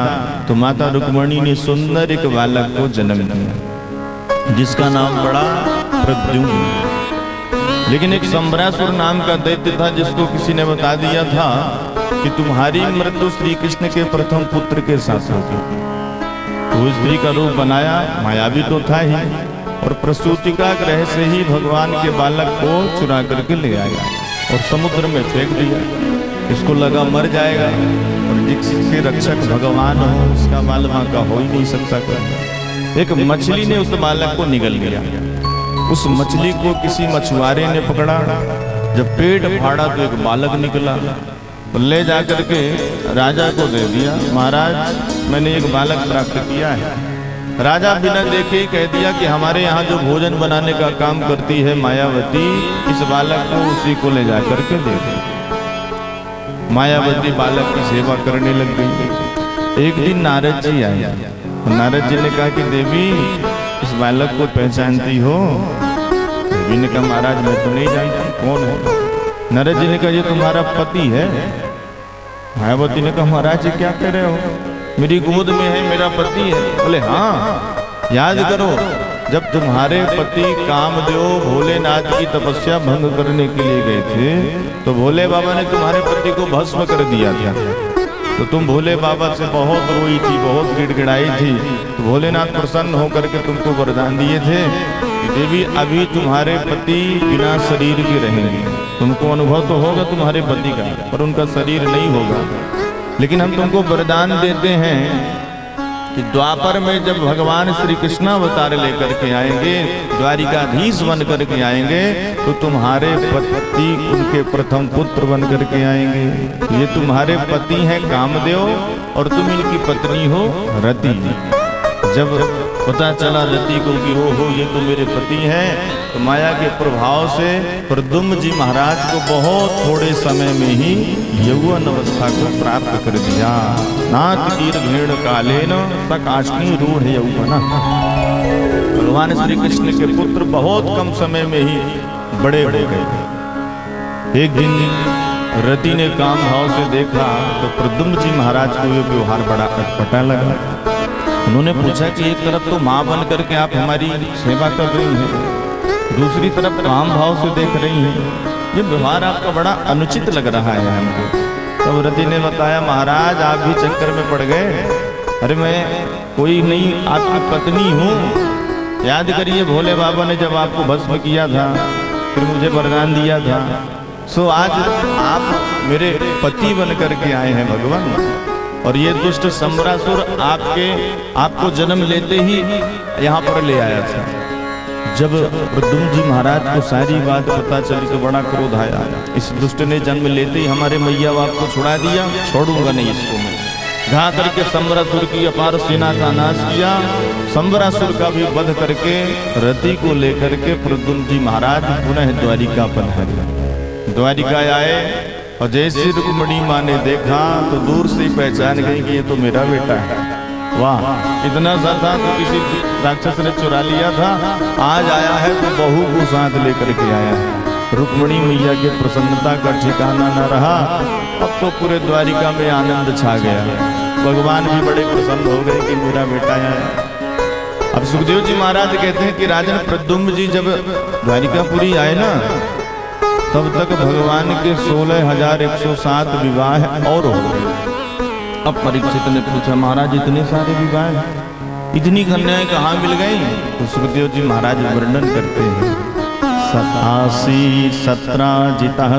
तो माता रुक्मणी ने सुंदर एक बालक को जन्म दिया जिसका नाम पड़ा प्रद्युम्न। लेकिन एक संबरासुर नाम का दैत्य था जिसको किसी ने बता दिया था कि तुम्हारी मृत्यु श्री कृष्ण के प्रथम पुत्र के साथ होगी। तो स्त्री का रूप बनाया, मायावी तो था ही, और प्रसूतिका ग्रह से ही भगवान के बालक को चुरा करके ले आया और समुद्र में फेंक दिया। इसको लगा मर जाएगा और जिसके रक्षक भगवान हो उसका बाल मां का हो ही नहीं सकता। एक मछली ने उस बालक को निगल लिया। उस मछली को किसी मछुआरे ने पकड़ा, जब पेट फाड़ा तो एक बालक निकला, ले जाकर के राजा को दे दिया। महाराज मैंने एक बालक प्राप्त किया है। राजा बिना देखे ही कह दिया कि हमारे यहाँ जो भोजन बनाने का काम करती है मायावती, इस बालक को उसी को ले जाकर के दे दे। मायावती बालक की सेवा करने लग गई। एक दिन नारद जी आए। नारद जी ने कहा कि देवी इस बालक को पहचानती हो? देवी ने कहा महाराज मैं तो नहीं जानती, कौन है? नारद जी ने कहा ये तुम्हारा पति है। मायावती ने कहा महाराज जी क्या कह रहे हो, मेरी गोद में है, मेरा पति है। बोले हाँ, याद करो जब तुम्हारे पति कामदेव भोलेनाथ की तपस्या भंग करने के लिए गए थे तो भोले बाबा ने तुम्हारे पति को भस्म कर दिया था। तो तुम भोले बाबा से बहुत रोई थी, बहुत गिड़गिड़ाई थी। तो भोलेनाथ प्रसन्न होकर के तुमको वरदान दिए थे कि देवी अभी तुम्हारे पति बिना शरीर के रहेंगे। तुमको अनुभव तो होगा तुम्हारे पति का, पर उनका शरीर नहीं होगा। लेकिन हम तुमको वरदान देते हैं कि द्वापर में जब भगवान श्री कृष्ण अवतार लेकर के आएंगे, द्वारिकाधीश बन करके आएंगे, तो तुम्हारे पति उनके प्रथम पुत्र बन करके आएंगे। ये तुम्हारे पति हैं कामदेव और तुम इनकी पत्नी हो रति। जब पता चला रति को कि हो ये तो मेरे पति हैं, तो माया के प्रभाव से प्रद्युम्न जी महाराज को बहुत थोड़े समय में ही यौवन अवस्था को प्राप्त कर दिया। नाथ दीर्घेण कालेन सकाष्णी रूढ़ यौवन। भगवान श्री कृष्ण के पुत्र बहुत कम समय में ही बड़े हो गए। एक दिन रति ने काम भाव से देखा तो प्रद्युम्न जी महाराज को ये व्यवहार बड़ा अटपटा लगा। उन्होंने पूछा कि एक तरफ तो माँ बन करके आप हमारी सेवा कर रही हैं, दूसरी तरफ काम भाव से देख रही हैं, ये व्यवहार आपका बड़ा अनुचित लग रहा है हमको। तब रति ने बताया महाराज आप भी चक्कर में पड़ गए। अरे मैं कोई नहीं, आपकी पत्नी हूँ। याद करिए भोले बाबा ने जब आपको भस्म किया था फिर मुझे वरदान दिया था। सो आज आप मेरे पति बन करके आए हैं भगवान। और ये दुष्ट संबरासुर आपको जन्म लेते ही यहाँ पर ले आया था। जब प्रद्युम्न जी महाराज को सारी बात पता चली तो बड़ा क्रोध आया। इस दुष्ट ने जन्म लेते ही हमारे मैया बाप को छुड़ा दिया, छोड़ूंगा नहीं इसको मैं। घा करके संबरासुर की अपार सेना का नाश किया। संबरासुर का भी वध करके रति को लेकर के प्रद्युम्न जी महाराज पुनः द्वारिका पधारे। द्वारिका आए और जैसे रुक्मणी माँ ने देखा तो दूर से ही पहचान गई कि ये तो मेरा बेटा है। वाह, इतना सा था तो किसी राक्षस ने चुरा लिया था, आज आया है तो बहू को साथ लेकर के आया है। रुक्मिणी मैया की प्रसन्नता का ठिकाना न रहा, अब तो पूरे द्वारिका में आनंद छा गया। भगवान भी बड़े प्रसन्न हो गए कि मेरा बेटा आया। अब सुखदेव जी महाराज कहते हैं कि राजन प्रद्युम्न जी जब द्वारिकापुरी आए ना, तब तक भगवान के 16,107 विवाह और हो गए। अब परीक्षित ने पूछा, महाराज इतने सारे विवाह, इतनी कन्याएं कहाँ मिल गई? तो सुखदेव जी महाराज वर्णन करते हैं, 17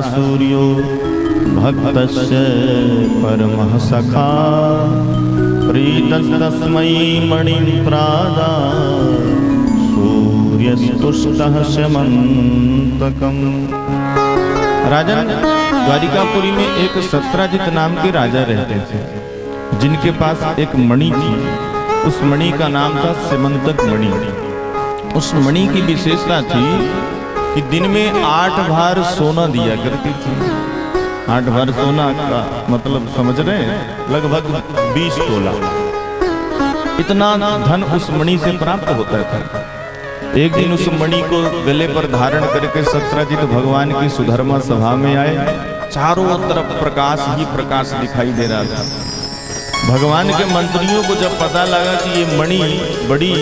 सूर्यो भक्तस्य परमः सखा प्रीतस्तस्मै मणिप्रादा सूर्यस्तुष्टः शमन्तकम्। राजन, द्वारिकापुरी में एक सत्राजित नाम के राजा रहते थे, जिनके पास एक मणि थी। उस मणि का नाम था सिमंतक मणि। उस मणि की विशेषता थी कि दिन में 8 भार सोना दिया करती थी। 8 भार सोना का मतलब समझ रहे हैं? लगभग 20 तोला। इतना धन उस मणि से प्राप्त होता था। एक दिन उस मणि को गले पर धारण करके सत्राजित भगवान की सुधर्मा सभा में आए। चारों तरफ प्रकाश ही प्रकाश दिखाई दे रहा था। भगवान के मंत्रियों को जब पता लगा कि ये मणि बड़ी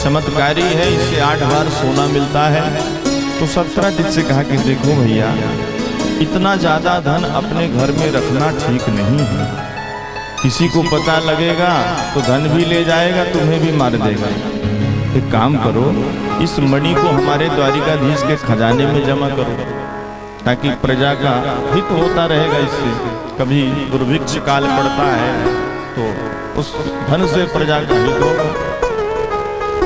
चमत्कारी है, इससे 8 बार सोना मिलता है, तो सत्राजित से कहा कि देखो भैया, इतना ज्यादा धन अपने घर में रखना ठीक नहीं है। किसी को पता लगेगा तो धन भी ले जाएगा, तुम्हें भी मार देगा। एक काम करो, इस मणि को हमारे द्वारिकाधीश के खजाने में जमा करो, ताकि प्रजा का हित होता रहेगा। इससे कभी दुर्भिक्ष काल पड़ता है तो उस धन से प्रजा का हित होगा।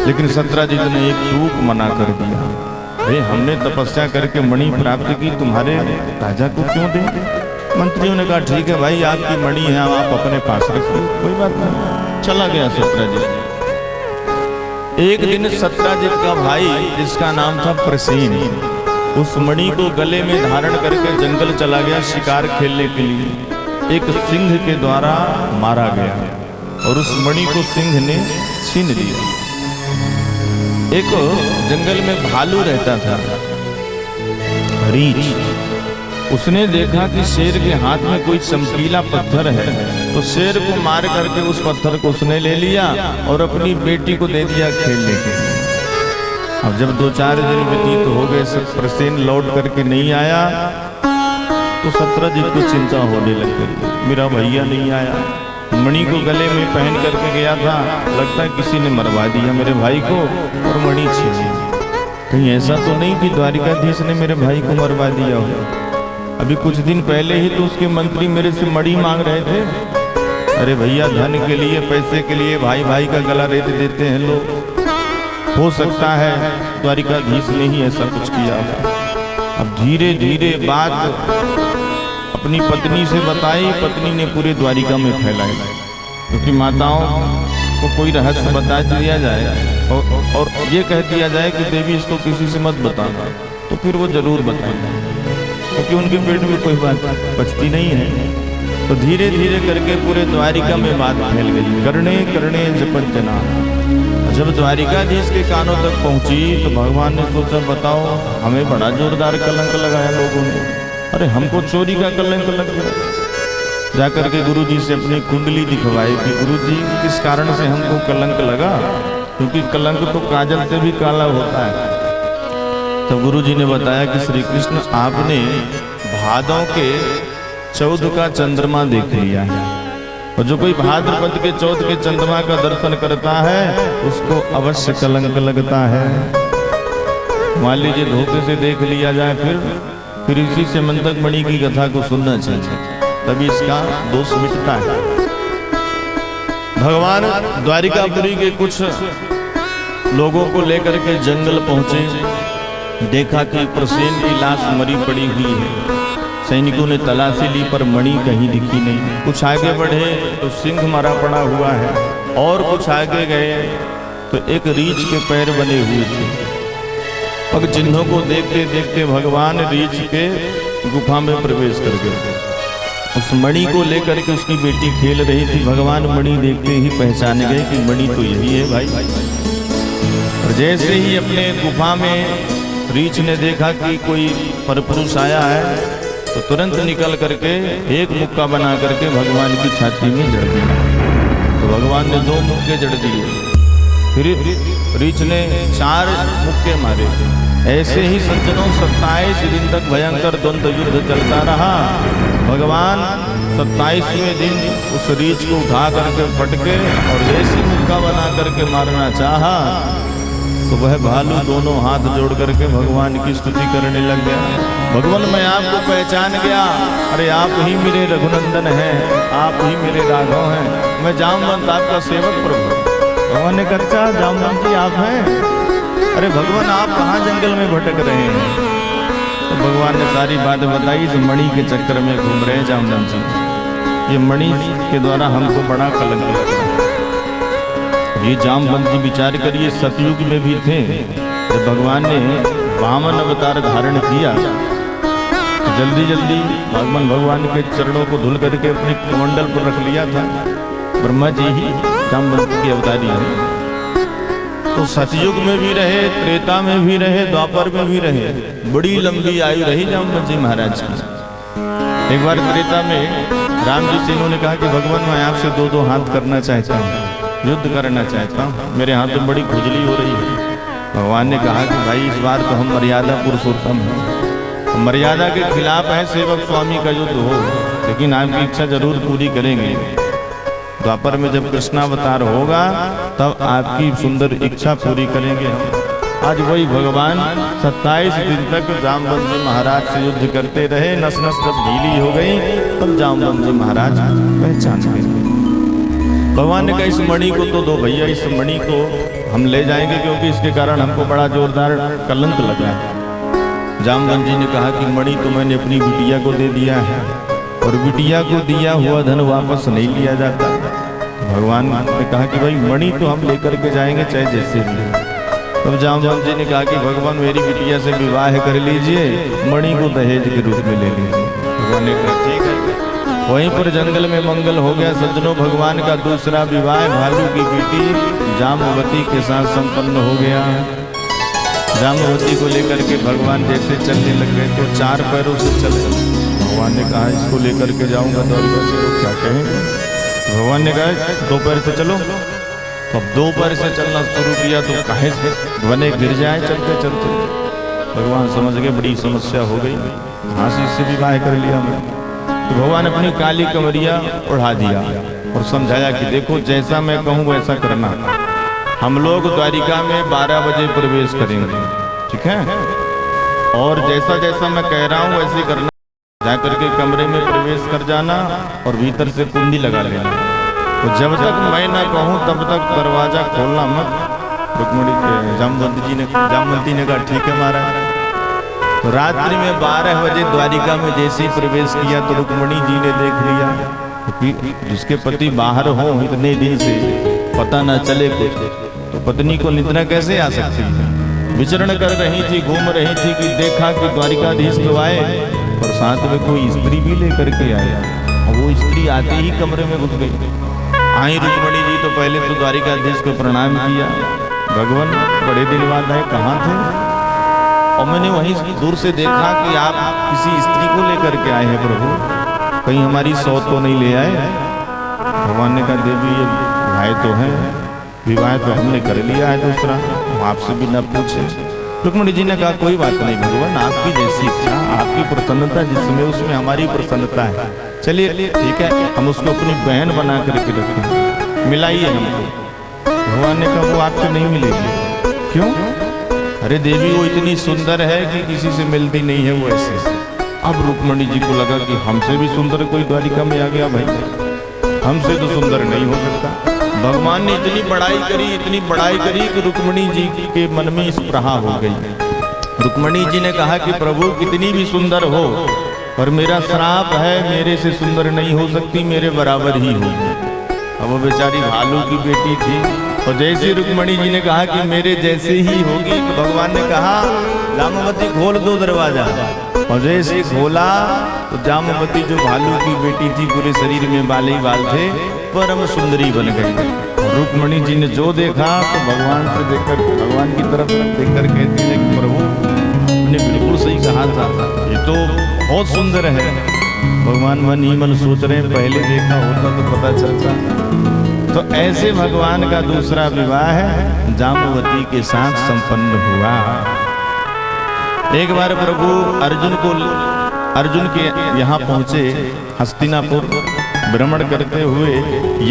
लेकिन सत्राजित ने एक टूक मना कर दिया, अरे हमने तपस्या करके मणि प्राप्त की, तुम्हारे राजा को क्यों दें? मंत्रियों ने कहा ठीक है भाई, आपकी मणि है, आप अपने पास रखिए, कोई बात नहीं। चला गया सत्राजित। एक दिन सत्राजित का भाई, जिसका नाम था प्रसेन, उस मणि को गले में धारण करके जंगल चला गया शिकार खेलने के लिए। एक सिंह के द्वारा मारा गया और उस मणि को सिंह ने छीन लिया। एक जंगल में भालू रहता था, रीछ। उसने देखा कि शेर के हाथ में कोई चमकीला पत्थर है, तो शेर को मार करके उस पत्थर को उसने ले लिया और अपनी बेटी को दे दिया खेलने के लिए। अब जब 2-4 दिन व्यतीत हो गए, सब प्रसेन लौट करके नहीं आया, तो सत्राजित को चिंता होने लग गई, मेरा भैया नहीं आया। मणि को गले में पहन करके गया था, लगता है किसी ने मरवा दिया मेरे भाई को और मणि छीन ली। कहीं ऐसा तो नहीं कि द्वारिकाधीश ने मेरे भाई को मरवा दिया हो? अभी कुछ दिन पहले ही तो उसके मंत्री मेरे से मणि मांग रहे थे। अरे भैया, धन के लिए, पैसे के लिए भाई भाई का गला रेत देते हैं लोग। हो सकता है द्वारिकाधीश ने ही ऐसा कुछ किया। अब धीरे धीरे बात अपनी पत्नी से बताई, पत्नी ने पूरे द्वारिका में फैलाई, क्योंकि माताओं को कोई रहस्य बता दिया जाए और ये कह दिया जाए कि देवी इसको किसी से मत बताना, तो फिर वो जरूर बताएंगे, क्योंकि उनके पेट में कोई बात बचती नहीं है। तो धीरे धीरे करके पूरे द्वारिका में बात फैल गई। कर्णे कर्णे जपत जना। जब द्वारिकाधीश के कानों तक पहुंची तो भगवान ने सोचा, बताओ, हमें बड़ा जोरदार कलंक लगाया लोगों ने। अरे हमको चोरी का कलंक लग गया। जाकर के गुरुजी से अपनी कुंडली दिखवाई कि गुरुजी, किस कारण से हमको कलंक लगा, क्योंकि कलंक तो काजल से भी काला होता है। तो गुरुजी ने बताया कि श्री कृष्ण, आपने भादों के 14 का चंद्रमा देख लिया है, और जो कोई भाद्रपद के 14 के चंद्रमा का दर्शन करता है उसको अवश्य कलंक लगता है। मान लीजिए धोखे से देख लिया जाए, फिर इसी से सिमंतक मणि की कथा को सुनना चाहिए, तभी इसका दोष मिटता है। भगवान द्वारिकापुरी के कुछ लोगों को लेकर के जंगल पहुंचे। देखा कि प्रसेन की लाश मरी पड़ी हुई है। सैनिकों ने तलाशी ली पर मणि कहीं दिखी नहीं। कुछ आगे बढ़े तो सिंह मरा पड़ा हुआ है, और कुछ आगे गए तो एक रीछ के पैर बने हुए थे। पग चिन्हों को देखते देखते भगवान रीछ के गुफा में प्रवेश कर गए। उस मणि को लेकर के उसकी बेटी खेल रही थी। भगवान मणि देखते ही पहचान गए कि मणि तो यही है भाई। और जैसे ही अपने गुफा में रीछ ने देखा कि कोई परपुरुष आया है तो तुरंत निकल करके एक मुक्का बना करके भगवान की छाती में जड़ दिया। तो भगवान ने 2 मुक्के जड़ दिए, फिर रीछ ने 4 मुक्के मारे। ऐसे ही सज्जनों 27 दिन तक भयंकर द्वंद्व युद्ध चलता रहा। भगवान 27वें दिन उस रीछ को उठा करके पटके और ऐसी मुक्का बना करके मारना चाहा तो वह भालू दोनों हाथ जोड़ करके भगवान की स्तुति करने लग गया। भगवान मैं आपको पहचान गया, अरे आप ही मेरे रघुनंदन हैं, आप ही मेरे राघव हैं, मैं जामवंत आपका सेवक प्रभु। भगवान ने कहा अच्छा जामवंत जी आप हैं? अरे भगवान आप कहाँ जंगल में भटक रहे हैं? तो भगवान ने सारी बात बताई। जो मणि के चक्कर में घूम रहे हैं जामवंत जी, ये मणि के द्वारा हमको बड़ा कलंक लगा। ये जामवंत जी विचार करिए सतयुग में भी थे। जब भगवान ने वामन अवतार धारण किया तो जल्दी जल्दी भगवान के चरणों को धुल करके अपने कमंडल पर रख लिया था। ब्रह्मा जी ही जामवंत की अवतारी है। तो सतयुग में भी रहे, त्रेता में भी रहे, द्वापर में भी रहे, बड़ी लंबी आयु रही जामवंत जी महाराज की। एक बार त्रेता में राम जी से इन्होंने कहा कि भगवान मैं आपसे 2-2 हाथ करना चाहता हूँ, युद्ध करना चाहता हूँ, मेरे हाथ में बड़ी खुजली हो रही है। भगवान ने कहा कि भाई इस बार तो हम मर्यादा पुरुषोत्तम हैं, मर्यादा के खिलाफ है सेवक स्वामी का युद्ध हो, लेकिन आपकी इच्छा जरूर पूरी करेंगे। द्वापर में जब कृष्णावतार होगा तब आपकी सुंदर इच्छा पूरी करेंगे हम। आज वही भगवान 27 दिन तक जामवंत जी महाराज से युद्ध करते रहे। नस नस जब ढीली हो गई तब जामवंत जी महाराज पहचान गए। भगवान ने कहा इस मणि को तो दो भैया, इस मणि को हम ले जाएंगे क्योंकि इसके कारण हमको बड़ा जोरदार कलंक लगा है। जामवंत जी ने कहा कि मणि तो मैंने अपनी बिटिया को दे दिया है और बिटिया को दिया हुआ धन वापस नहीं लिया जाता। भगवान ने कहा कि भाई मणि तो हम लेकर के जाएंगे चाहे जैसे भी। तब जामवंत जी ने कहा कि भगवान मेरी बिटिया से विवाह कर लीजिए, मणि को दहेज के रूप में ले लीजिए। भगवान ने कहा ठीक है। वहीं पर जंगल में मंगल हो गया। सज्जनों भगवान का दूसरा विवाह भालू की बेटी जामवती के साथ संपन्न हो गया। जामवती को लेकर के भगवान जैसे चलने लग गए तो 4 पैरों से चले। भगवान ने कहा इसको लेकर के जाऊंगा द्वारिका से लोग क्या कहेंगे। भगवान ने कहा 2 पैर से चलो। अब 2 पैर से चलना शुरू किया तो काहे से ध्वनि गिर जाए चलते चलते। भगवान समझ गए बड़ी समस्या हो गई, हाँसी से विवाह कर लिया मैं। तो भगवान अपनी काली कमरिया उड़ा दिया और समझाया कि देखो जैसा मैं कहूँ वैसा करना। हम लोग द्वारिका में 12 बजे प्रवेश करेंगे, ठीक है, और जैसा जैसा मैं कह रहा हूँ वैसे करना। जाकर के कमरे में प्रवेश कर जाना और भीतर से कुंडी लगा लेना। तो जब तक मैं ना कहूँ तब तक दरवाजा खोलना मत। रुक्मिणी जामवंती ने कहा ठीक है महाराज। तो रात्रि में 12 बजे द्वारिका में जैसे ही प्रवेश किया तो रुक्मिणी जी ने देख लिया कि जिसके पति बाहर हो इतने दिन से पता ना चले कुछ, तो पत्नी को निद्रा कैसे आ सकती है। विचरण कर रही थी, घूम रही थी कि देखा कि द्वारिकाधीश तो आए और साथ में कोई स्त्री भी लेकर के आया। वो स्त्री आते ही कमरे में घुस गई। आई रुक्मिणी जी तो पहले तो द्वारिकाधीश को प्रणाम किया, भगवान बड़े दिन बाद आए, कहाँ थे। और मैंने वहीं दूर से देखा कि आप किसी स्त्री को लेकर के आए हैं प्रभु, कहीं हमारी सौत तो नहीं ले आए। भगवान ने कहा देवी ये विवाह तो है, विवाह तो हमने कर लिया है दूसरा, आपसे भी न पूछे। रुक्मिणी जी ने कहा कोई बात नहीं भगवान, आपकी जैसी इच्छा, आपकी प्रसन्नता जिसमें उसमें हमारी प्रसन्नता है। चलिए ठीक है, हम उसको अपनी बहन बना करके रखें, मिलाइए हमको। भगवान ने कहा वो आपसे नहीं मिलेगी। क्यों? अरे देवी वो इतनी सुंदर है कि किसी से मिलती नहीं है वो ऐसे। अब रुक्मिणी जी को लगा कि हमसे भी सुंदर कोई द्वारिका में आ गया भाई, हमसे तो सुंदर नहीं हो सकता। भगवान ने इतनी बड़ाई करी, इतनी बड़ाई करी कि रुक्मिणी जी के मन में स्पृहा हो गई। रुक्मिणी जी ने कहा कि प्रभु कितनी भी सुंदर हो पर मेरा श्राप है, मेरे से सुंदर नहीं हो सकती, मेरे बराबर ही होगी। अब वो बेचारी भालू की बेटी थी और जैसे रुक्मिणी जी ने कहा कि मेरे जैसे ही होगी तो भगवान ने कहा जामवती खोल दो दरवाजा। और जैसे खोला तो जामवती जो भालू की बेटी थी, पूरे शरीर में बाल ही बाल थे, परम सुंदरी बन गई। रुक्मणी जी ने जो देखा तो भगवान से देखकर, भगवान की तरफ देखकर कहती है कि प्रभु आपने बिल्कुल सही कहा था, ये तो बहुत सुंदर है। भगवान मन ही मन सोच रहे हैं, पहले देखा होता तो पता चलता। तो ऐसे भगवान का दूसरा विवाह जामवती के साथ संपन्न हुआ। एक बार प्रभु अर्जुन के यहाँ पहुंचे, हस्तिनापुर भ्रमण करते हुए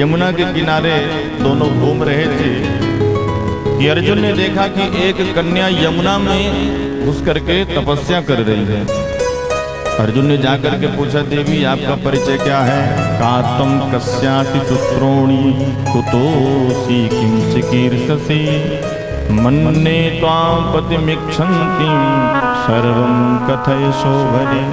यमुना के किनारे दोनों घूम रहे थे कि अर्जुन ने देखा कि एक कन्या यमुना में घुस करके तपस्या कर रही है। अर्जुन ने जाकर के पूछा, देवी आपका परिचय क्या है? कातम कस्यासि शुश्रोणी कुतोसी किंच कीर्षसि मन्ने त्वां पतिमिच्छन्ति सर्वं कथय शोभने।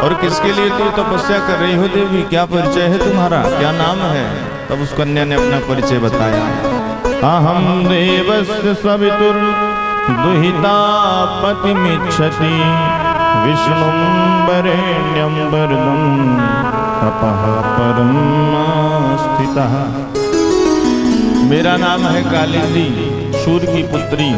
और किसके लिए तू तपस्या कर रही हो देवी? क्या परिचय है तुम्हारा, क्या नाम है? तब उस कन्या ने अपना परिचय बताया। अहम देवस्य सवितुर दुहिता पतिमिच्छति विष्णुं वरेण्यं वरदं तपः परम स्थितः। मेरा नाम है कालिंदी, सूर्य की पुत्री।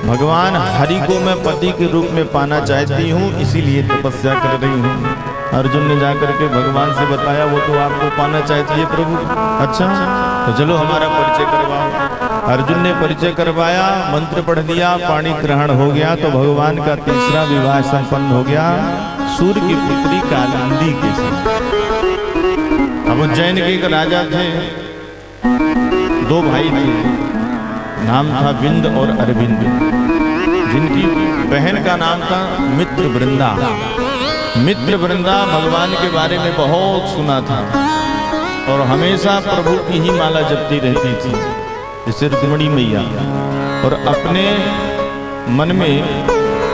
भगवान हरि को मैं पति के रूप में पाना चाहती हूँ, इसीलिए तपस्या कर रही हूँ। अर्जुन ने जाकर के भगवान से बताया, वो तो आपको पाना चाहती है प्रभु। अच्छा, तो चलो हमारा परिचय करवाओ। अर्जुन ने परिचय करवाया, मंत्र पढ़ दिया, पाणी ग्रहण हो गया। तो भगवान का तीसरा विवाह संपन्न हो गया सूर्य की पुत्री कालिंदी के साथ। अब उज्जैन के एक राजा थे, दो भाई थे, नाम था विंद और अरविंद, जिनकी बहन का नाम था मित्र वृंदा। मित्र वृंदा भगवान के बारे में बहुत सुना था और हमेशा प्रभु की ही माला जपती रहती थी, जैसे रुक्मिणी मैया। और अपने मन में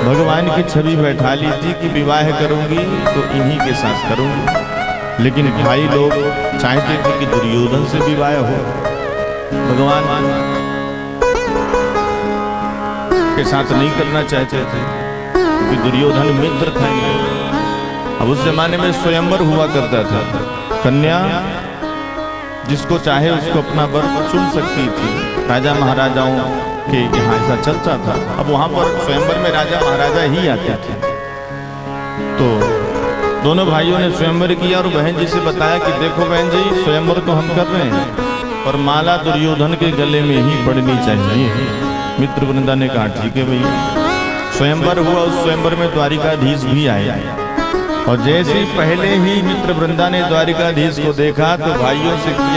भगवान की छवि बैठा ली थी कि विवाह करूंगी तो इन्हीं के साथ करूंगी। लेकिन भाई लोग चाहते थे कि दुर्योधन से विवाह हो, भगवान के साथ नहीं करना चाहते थे क्योंकि दुर्योधन मित्र था। अब उस जमाने में स्वयंवर हुआ करता था, कन्या जिसको चाहे उसको अपना वर चुन सकती थी। राजा महाराजाओं के यहाँ ऐसा चलता था। अब वहां पर स्वयंवर में राजा महाराजा ही आते थे। तो दोनों भाइयों ने स्वयंवर किया और बहन जी से बताया कि देखो बहन जी, स्वयंवर तो हम कर रहे हैं और माला दुर्योधन के गले में ही पड़नी चाहिए। मित्र वृंदा ने कहा ठीक है भैया। स्वयंवर हुआ, उस स्वयंवर में द्वारिकाधीश भी आए और जैसे ही पहले ही मित्र वृंदा ने द्वारिकाधीश को देखा तो भाइयों से